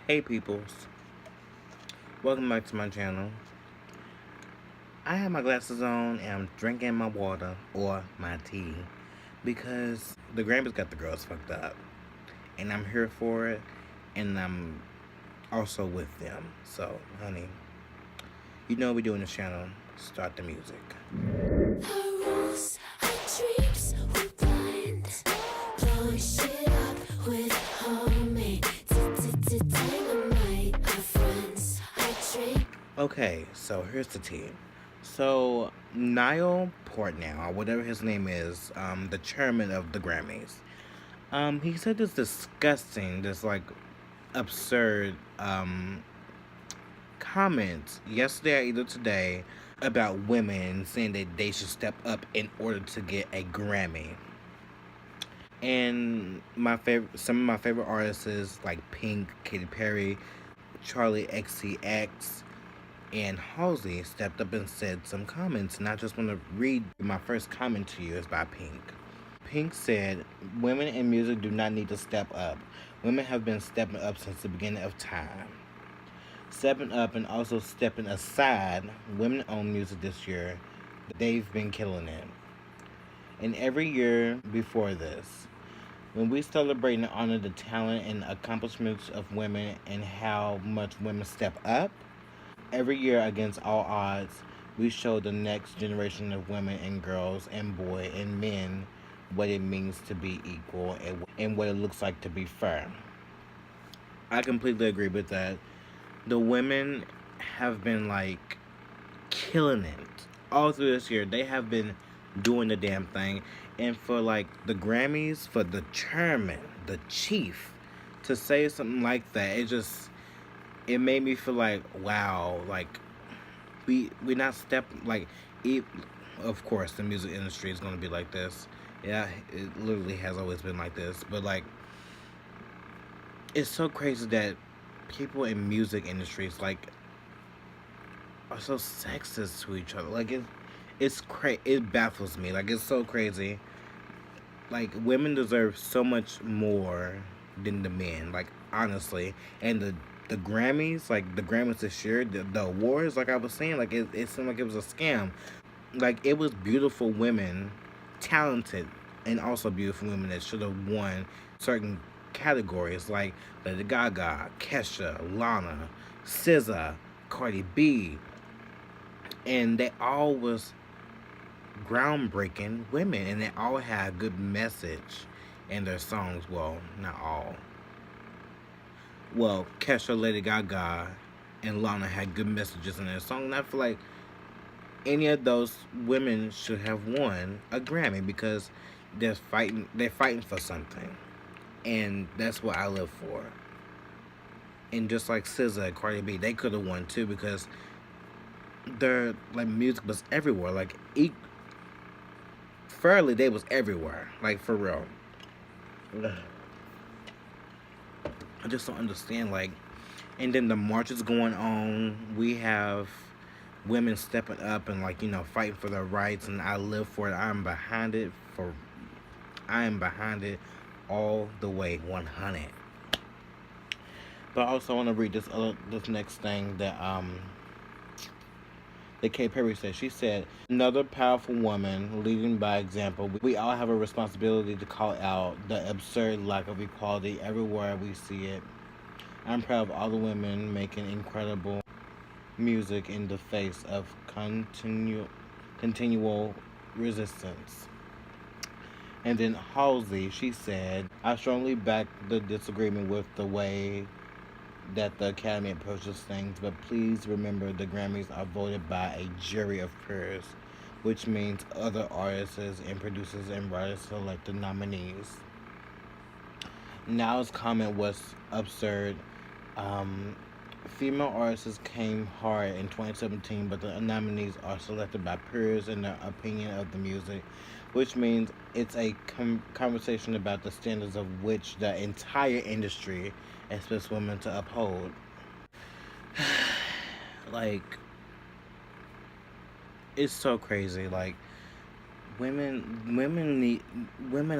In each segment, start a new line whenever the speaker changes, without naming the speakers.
Hey peoples, welcome back to my channel. I have my glasses on and I'm drinking my water or my tea because the Grammys got the girls fucked up and I'm here for it and I'm also with them. So honey, you know what we do in this channel, start the music.
Our rules, our dreams, we're blind. Blowing shit up with homemade dynamite. Our friends, our drink.
Okay, so here's the tea. So Niall Portnow, or whatever his name is, the chairman of the Grammys, he said this disgusting, this like absurd comments yesterday or either today about women saying that they should step up in order to get a Grammy. And some of my favorite artists is like Pink, Katy Perry, Charlie XCX, and Halsey stepped up and said some comments. And I just want to read my first comment to you is by Pink. Pink said, "Women in music do not need to step up. Women have been stepping up since the beginning of time. Stepping up and also stepping aside, women-owned music this year, they've been killing it. And every year before this, when we celebrate and honor the talent and accomplishments of women and how much women step up, every year against all odds, we show the next generation of women and girls and boys and men what it means to be equal and what it looks like to be fair." I completely agree with that. The women have been like killing it all through this year. They have been doing the damn thing. And for like the Grammys, for the chairman, the chief, to say something like that, it made me feel like, wow, like we not step like it. Of course, the music industry is gonna be like this. Yeah, it literally has always been like this. But like, it's so crazy that people in music industries like are so sexist to each other. Like it baffles me. Like it's so crazy. Like women deserve so much more than the men. Like honestly, and the Grammys, like the Grammys this year, the awards, like I was saying, like it seemed like it was a scam. Like it was beautiful women, talented, and also beautiful women that should have won certain categories like Lady Gaga, Kesha, Lana, SZA, Cardi B, and they all was groundbreaking women, and they all had a good message in their songs. Well, not all. Well, Kesha, Lady Gaga, and Lana had good messages in their song. And I feel like any of those women should have won a Grammy because they're fighting for something. And that's what I live for. And just like SZA and Cardi B, they could have won too because their like music was everywhere. Like fairly, they was everywhere. Like for real. I just don't understand. Like, and then the marches going on. We have women stepping up and like fighting for their rights, and I live for it. I am behind it all the way, 100. But I also want to read this next thing that Kay Perry said. She said, "Another powerful woman leading by example. We all have a responsibility to call out the absurd lack of equality everywhere we see it. I'm proud of all the women making incredible music in the face of continual resistance." And then Halsey, she said, "I strongly back the disagreement with the way that the Academy approaches things, but please remember the Grammys are voted by a jury of peers, which means other artists and producers and writers select the nominees." Now's comment was absurd. Um, Female artists came hard in 2017, but the nominees are selected by peers in their opinion of the music, which means it's a conversation about the standards of which the entire industry expects women to uphold. Like, it's so crazy. Like, women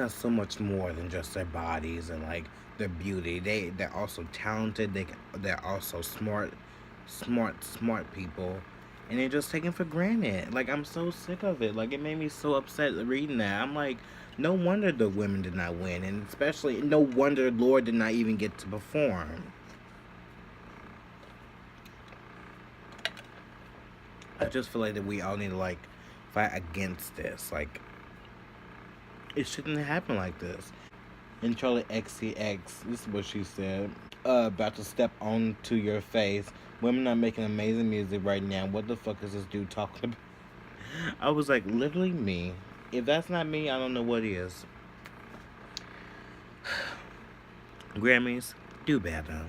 are so much more than just their bodies and like their beauty. They're also talented. They're also smart people, and they're just taken for granted. Like, I'm so sick of it. Like, it made me so upset reading that. I'm like, no wonder the women did not win, and especially no wonder Lord did not even get to perform. I just feel like that we all need to like fight against this. Like, it shouldn't happen like this. And Charlie XCX, this is what she said. About to step onto your face. Women are making amazing music right now. What the fuck is this dude talking about? I was like, literally me. If that's not me, I don't know what is. Grammys, do better.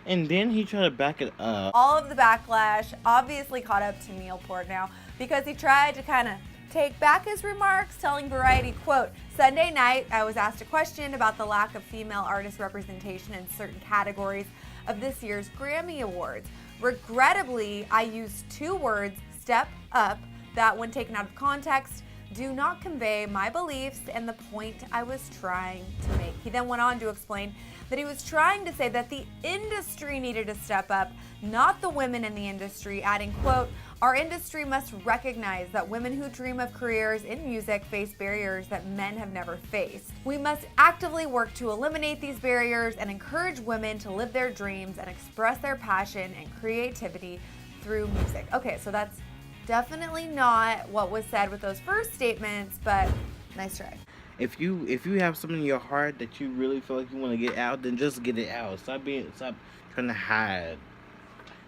And then he tried to back it up.
All of the backlash obviously caught up to Neil Portnow because he tried to kind of take back his remarks, telling Variety, quote, Sunday night, I was asked a question about the lack of female artist representation in certain categories of this year's Grammy Awards. Regrettably, I used two words, step up, that when taken out of context, do not convey my beliefs and the point I was trying to make. He then went on to explain that he was trying to say that the industry needed to step up, not the women in the industry, adding, quote, our industry must recognize that women who dream of careers in music face barriers that men have never faced. We must actively work to eliminate these barriers and encourage women to live their dreams and express their passion and creativity through music. Okay, so that's definitely not what was said with those first statements, but nice try.
If you have something in your heart that you really feel like you want to get out, then just get it out. Stop trying to hide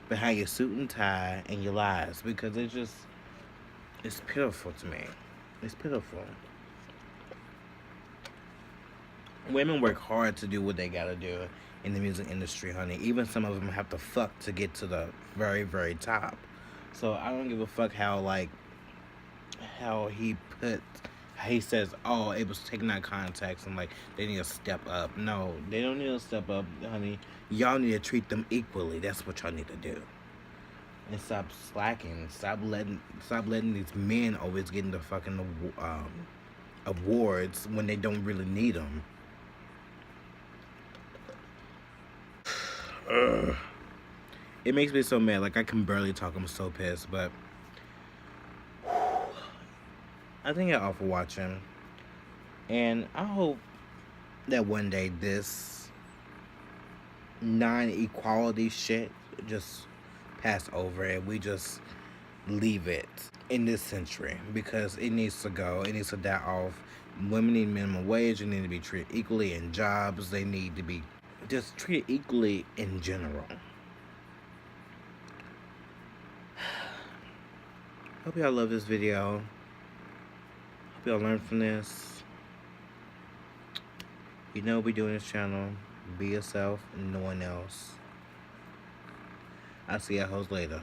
behind your suit and tie and your lies, because it's pitiful to me. It's pitiful. Women work hard to do what they gotta do in the music industry, honey. Even some of them have to fuck to get to the very, very top. So I don't give a fuck how he says, oh, it was taken out of context and like they need to step up. No, they don't need to step up, honey. Y'all need to treat them equally. That's what y'all need to do. And stop slacking. Stop letting these men always get the fucking awards when they don't really need them. It makes me so mad. Like, I can barely talk. I'm so pissed, but I think you're all for watching. And I hope that one day this non-equality shit just pass over and we just leave it in this century, because it needs to go. It needs to die off. Women need minimum wage. They need to be treated equally in jobs. They need to be just treated equally in general. Hope y'all love this video. Hope y'all learn from this. You know what we do in this channel. Be yourself and no one else. I'll see y'all hoes later.